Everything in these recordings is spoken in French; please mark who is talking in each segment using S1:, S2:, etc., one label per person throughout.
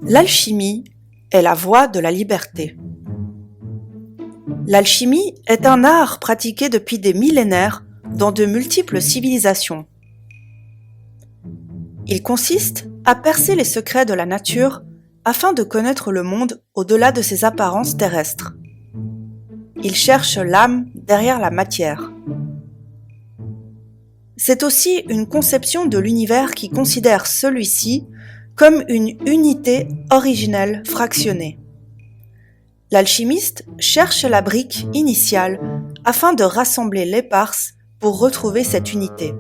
S1: L'alchimie est la voie de la liberté. L'alchimie est un art pratiqué depuis des millénaires dans de multiples civilisations. Il consiste à percer les secrets de la nature afin de connaître le monde au-delà de ses apparences terrestres. Il cherche l'âme derrière la matière. C'est aussi une conception de l'univers qui considère celui-ci comme une unité originelle fractionnée. L'alchimiste cherche la brique initiale afin de rassembler l'éparse pour retrouver cette unité.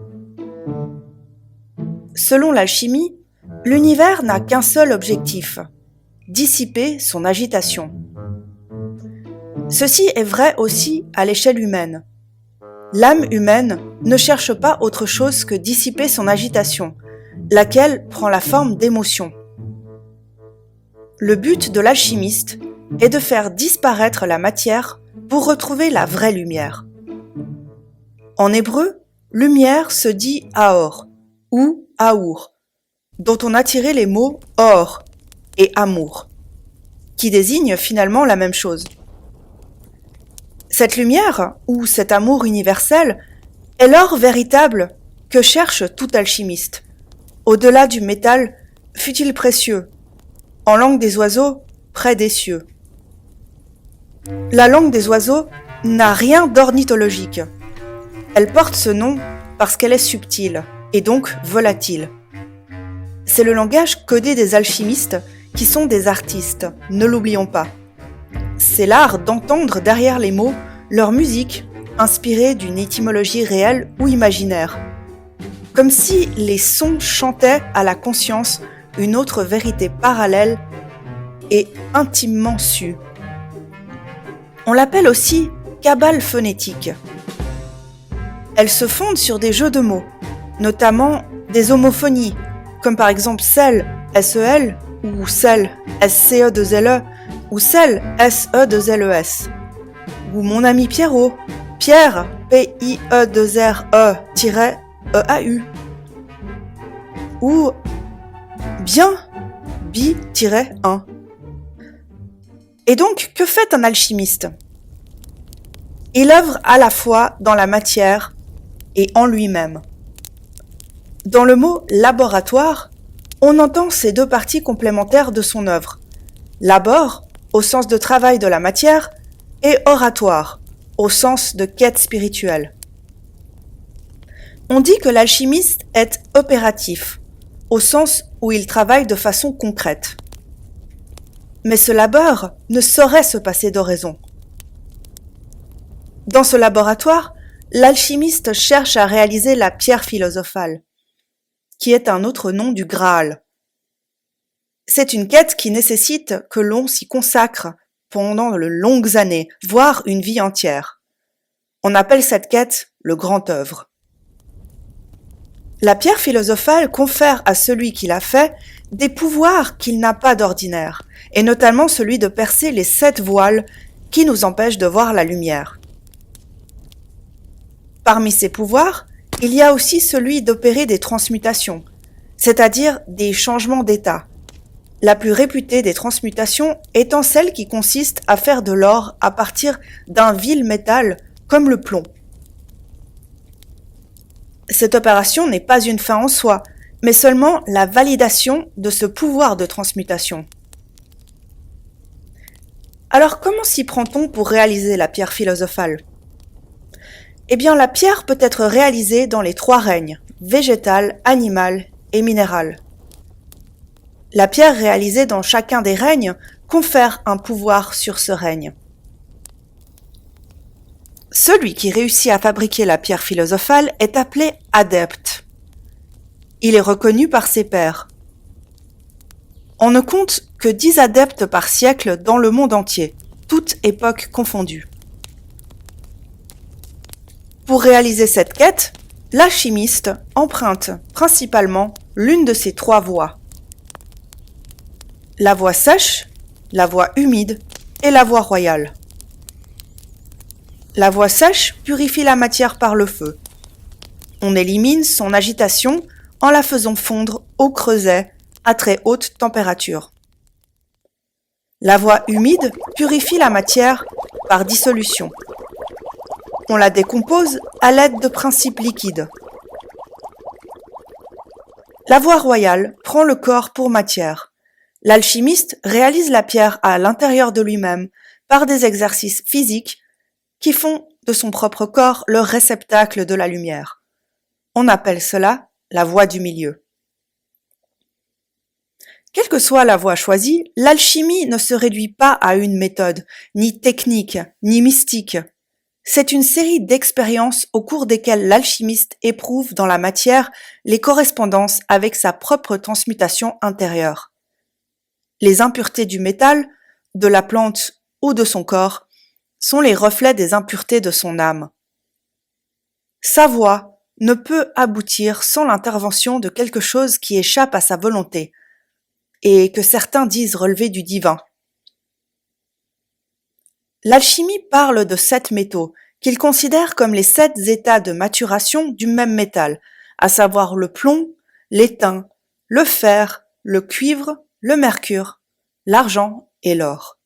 S1: Selon l'alchimie, l'univers n'a qu'un seul objectif, dissiper son agitation. Ceci est vrai aussi à l'échelle humaine. L'âme humaine ne cherche pas autre chose que dissiper son agitation, laquelle prend la forme d'émotions. Le but de l'alchimiste est de faire disparaître la matière pour retrouver la vraie lumière. En hébreu, lumière se dit aor ou aour, dont on a tiré les mots or et amour, qui désignent finalement la même chose. Cette lumière, ou cet amour universel, est l'or véritable que cherche tout alchimiste, au-delà du métal, fût-il précieux, en langue des oiseaux, près des cieux. La langue des oiseaux n'a rien d'ornithologique. Elle porte ce nom parce qu'elle est subtile, et donc volatile. C'est le langage codé des alchimistes qui sont des artistes, ne l'oublions pas. C'est l'art d'entendre derrière les mots leur musique inspirée d'une étymologie réelle ou imaginaire. Comme si les sons chantaient à la conscience une autre vérité parallèle et intimement sue. On l'appelle aussi cabale phonétique. Elle se fonde sur des jeux de mots, notamment des homophonies, comme par exemple celle SEL ou celle SCE2LE ou celle SE2LES. Ou mon ami Pierrot, Pierre PIE2RE-EAU. Ou bien bi-1. Et donc, que fait un alchimiste ? Il œuvre à la fois dans la matière et en lui-même. Dans le mot laboratoire, on entend ces deux parties complémentaires de son œuvre. Labor, au sens de travail de la matière, et oratoire, au sens de quête spirituelle. On dit que l'alchimiste est opératif, au sens où il travaille de façon concrète. Mais ce labeur ne saurait se passer d'oraison. Dans ce laboratoire, l'alchimiste cherche à réaliser la pierre philosophale, qui est un autre nom du Graal. C'est une quête qui nécessite que l'on s'y consacre pendant de longues années, voire une vie entière. On appelle cette quête le grand œuvre. La pierre philosophale confère à celui qui l'a fait des pouvoirs qu'il n'a pas d'ordinaire, et notamment celui de percer les 7 voiles qui nous empêchent de voir la lumière. Parmi ces pouvoirs, il y a aussi celui d'opérer des transmutations, c'est-à-dire des changements d'état. La plus réputée des transmutations étant celle qui consiste à faire de l'or à partir d'un vil métal comme le plomb. Cette opération n'est pas une fin en soi, mais seulement la validation de ce pouvoir de transmutation. Alors comment s'y prend-on pour réaliser la pierre philosophale ? Eh bien, la pierre peut être réalisée dans les 3 règnes, végétal, animal et minéral. La pierre réalisée dans chacun des règnes confère un pouvoir sur ce règne. Celui qui réussit à fabriquer la pierre philosophale est appelé adepte. Il est reconnu par ses pairs. On ne compte que 10 adeptes par siècle dans le monde entier, toutes époques confondues. Pour réaliser cette quête, l'alchimiste emprunte principalement l'une de ces 3 voies. La voie sèche, la voie humide et la voie royale. La voie sèche purifie la matière par le feu. On élimine son agitation en la faisant fondre au creuset à très haute température. La voie humide purifie la matière par dissolution. On la décompose à l'aide de principes liquides. La voie royale prend le corps pour matière. L'alchimiste réalise la pierre à l'intérieur de lui-même par des exercices physiques qui font de son propre corps le réceptacle de la lumière. On appelle cela la voie du milieu. Quelle que soit la voie choisie, l'alchimie ne se réduit pas à une méthode, ni technique, ni mystique. C'est une série d'expériences au cours desquelles l'alchimiste éprouve dans la matière les correspondances avec sa propre transmutation intérieure. Les impuretés du métal, de la plante ou de son corps sont les reflets des impuretés de son âme. Sa voie ne peut aboutir sans l'intervention de quelque chose qui échappe à sa volonté, et que certains disent relever du divin. L'alchimie parle de 7 métaux, qu'il considère comme les 7 états de maturation du même métal, à savoir le plomb, l'étain, le fer, le cuivre, le mercure, l'argent et l'or.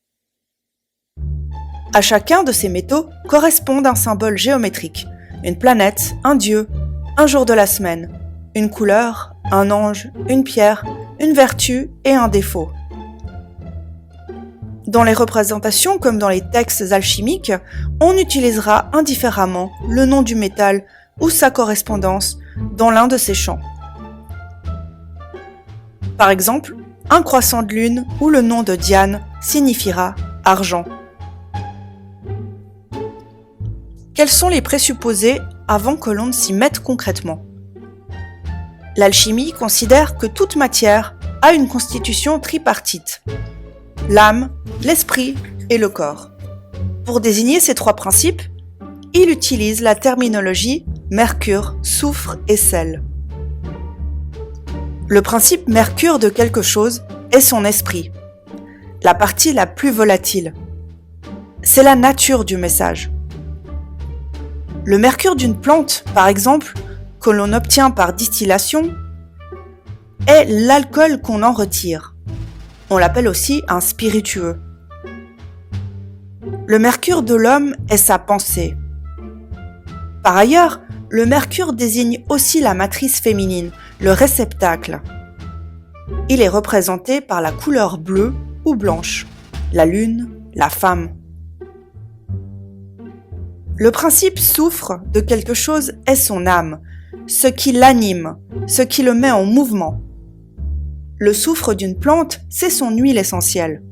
S1: À chacun de ces métaux correspond un symbole géométrique, une planète, un dieu, un jour de la semaine, une couleur, un ange, une pierre, une vertu et un défaut. Dans les représentations comme dans les textes alchimiques, on utilisera indifféremment le nom du métal ou sa correspondance dans l'un de ces champs. Par exemple, un croissant de lune ou le nom de Diane signifiera argent. Quels sont les présupposés avant que l'on ne s'y mette concrètement ? L'alchimie considère que toute matière a une constitution tripartite, l'âme, l'esprit et le corps. Pour désigner ces 3 principes, il utilise la terminologie mercure, soufre et sel. Le principe mercure de quelque chose est son esprit, la partie la plus volatile. C'est la nature du message. Le mercure d'une plante, par exemple, que l'on obtient par distillation, est l'alcool qu'on en retire. On l'appelle aussi un spiritueux. Le mercure de l'homme est sa pensée. Par ailleurs, le mercure désigne aussi la matrice féminine, le réceptacle. Il est représenté par la couleur bleue ou blanche, la lune, la femme. Le principe soufre de quelque chose est son âme, ce qui l'anime, ce qui le met en mouvement. Le soufre d'une plante, c'est son huile essentielle.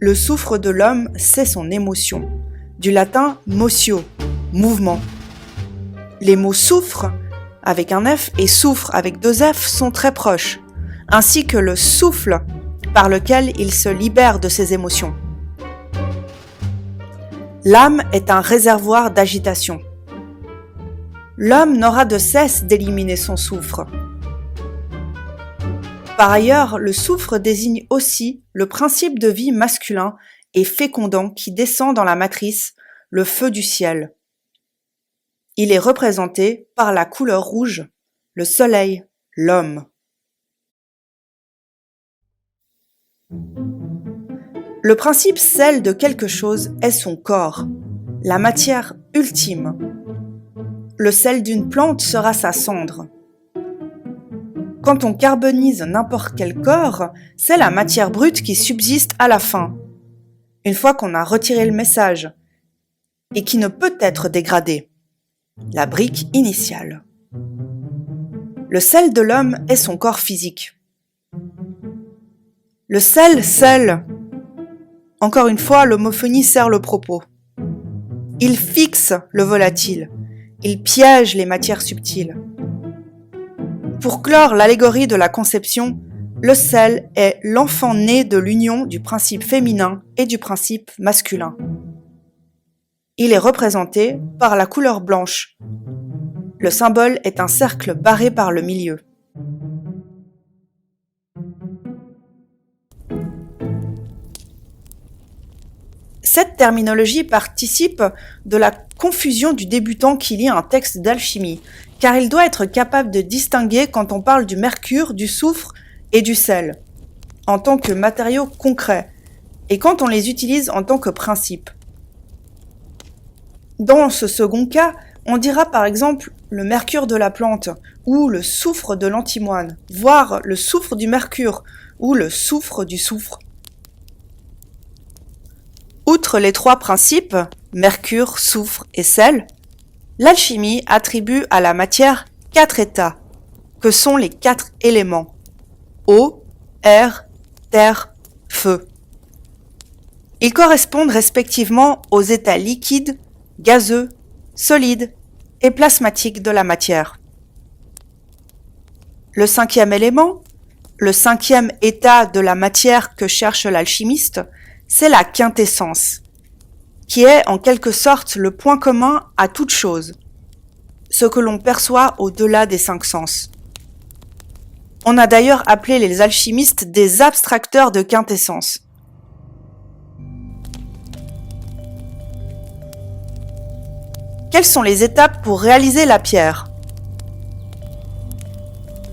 S1: Le soufre de l'homme, c'est son émotion. Du latin motio, mouvement. Les mots soufre avec un F et soufre avec 2 F sont très proches, ainsi que le souffle par lequel il se libère de ses émotions. L'âme est un réservoir d'agitation. L'homme n'aura de cesse d'éliminer son soufre. Par ailleurs, le soufre désigne aussi le principe de vie masculin et fécondant qui descend dans la matrice, le feu du ciel. Il est représenté par la couleur rouge, le soleil, l'homme. Le principe sel de quelque chose est son corps, la matière ultime. Le sel d'une plante sera sa cendre. Quand on carbonise n'importe quel corps, c'est la matière brute qui subsiste à la fin, une fois qu'on a retiré le message, et qui ne peut être dégradée, la brique initiale. Le sel de l'homme est son corps physique. Le sel scelle. Encore une fois, l'homophonie sert le propos. Il fixe le volatile. Il piège les matières subtiles. Pour clore l'allégorie de la conception, le sel est l'enfant né de l'union du principe féminin et du principe masculin. Il est représenté par la couleur blanche. Le symbole est un cercle barré par le milieu. Cette terminologie participe de la confusion du débutant qui lit un texte d'alchimie, car il doit être capable de distinguer quand on parle du mercure, du soufre et du sel. en tant que matériaux concrets et quand on les utilise en tant que principe. Dans ce second cas, on dira par exemple le mercure de la plante ou le soufre de l'antimoine, voire le soufre du mercure ou le soufre du soufre. Outre les trois principes, mercure, soufre et sel, l'alchimie attribue à la matière 4 états, que sont les 4 éléments: eau, air, terre, feu. Ils correspondent respectivement aux états liquides, gazeux, solides et plasmatiques de la matière. Le 5e élément, le 5e état de la matière que cherche l'alchimiste, c'est la quintessence, qui est en quelque sorte le point commun à toute chose, ce que l'on perçoit au-delà des 5 sens. On a d'ailleurs appelé les alchimistes des abstracteurs de quintessence. Quelles sont les étapes pour réaliser la pierre?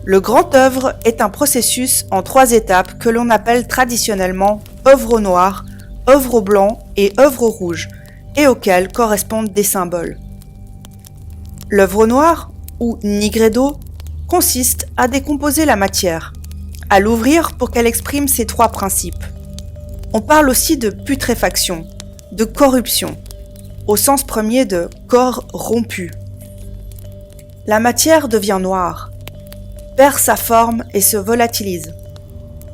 S1: Le grand œuvre est un processus en 3 étapes que l'on appelle traditionnellement œuvre au noir, œuvre au blanc et œuvre au rouge, et auxquelles correspondent des symboles. L'œuvre au noir, ou nigredo, consiste à décomposer la matière, à l'ouvrir pour qu'elle exprime ces 3 principes. On parle aussi de putréfaction, de corruption, au sens premier de corps rompu. La matière devient noire, perd sa forme et se volatilise.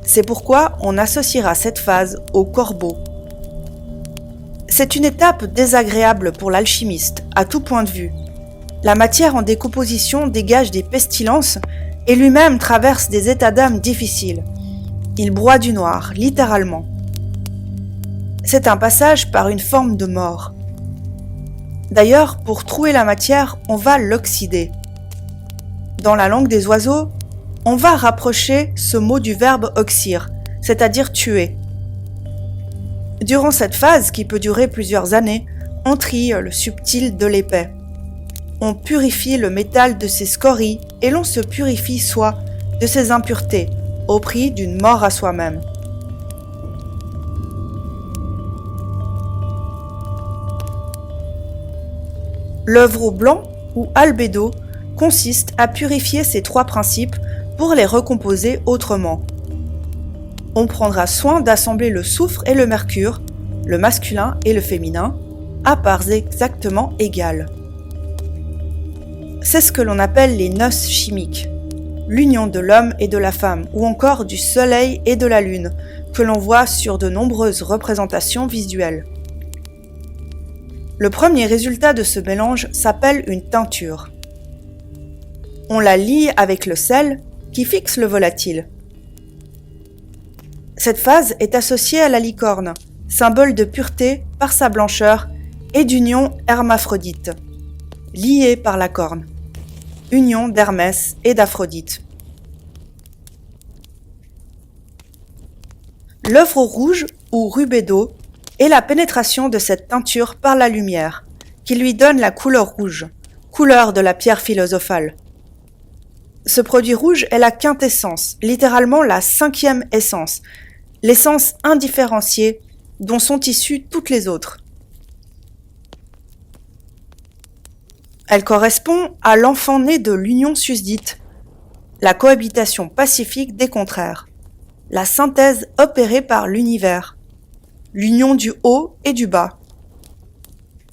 S1: C'est pourquoi on associera cette phase au corbeau. C'est une étape désagréable pour l'alchimiste, à tout point de vue. La matière en décomposition dégage des pestilences et lui-même traverse des états d'âme difficiles. Il broie du noir, littéralement. C'est un passage par une forme de mort. D'ailleurs, pour trouer la matière, on va l'oxyder. Dans la langue des oiseaux, on va rapprocher ce mot du verbe oxyre, c'est-à-dire tuer. Durant cette phase, qui peut durer plusieurs années, on trie le subtil de l'épais. On purifie le métal de ses scories et l'on se purifie soi de ses impuretés, au prix d'une mort à soi-même. L'œuvre au blanc, ou albédo, consiste à purifier ces 3 principes pour les recomposer autrement. On prendra soin d'assembler le soufre et le mercure, le masculin et le féminin, à parts exactement égales. C'est ce que l'on appelle les noces chimiques, l'union de l'homme et de la femme, ou encore du soleil et de la lune, que l'on voit sur de nombreuses représentations visuelles. Le premier résultat de ce mélange s'appelle une teinture. On la lie avec le sel qui fixe le volatile. Cette phase est associée à la licorne, symbole de pureté par sa blancheur et d'union hermaphrodite, liée par la corne, union d'Hermès et d'Aphrodite. L'œuvre au rouge, ou rubédo, est la pénétration de cette teinture par la lumière, qui lui donne la couleur rouge, couleur de la pierre philosophale. Ce produit rouge est la quintessence, littéralement la 5e essence, l'essence indifférenciée dont sont issues toutes les autres. Elle correspond à l'enfant né de l'union susdite, la cohabitation pacifique des contraires, la synthèse opérée par l'univers, l'union du haut et du bas.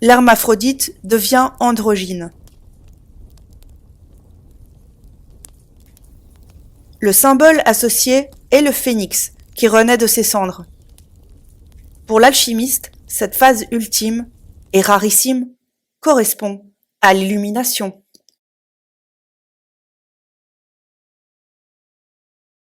S1: L'hermaphrodite devient androgyne. Le symbole associé est le phénix, qui renaît de ses cendres. Pour l'alchimiste, cette phase ultime et rarissime correspond à l'illumination.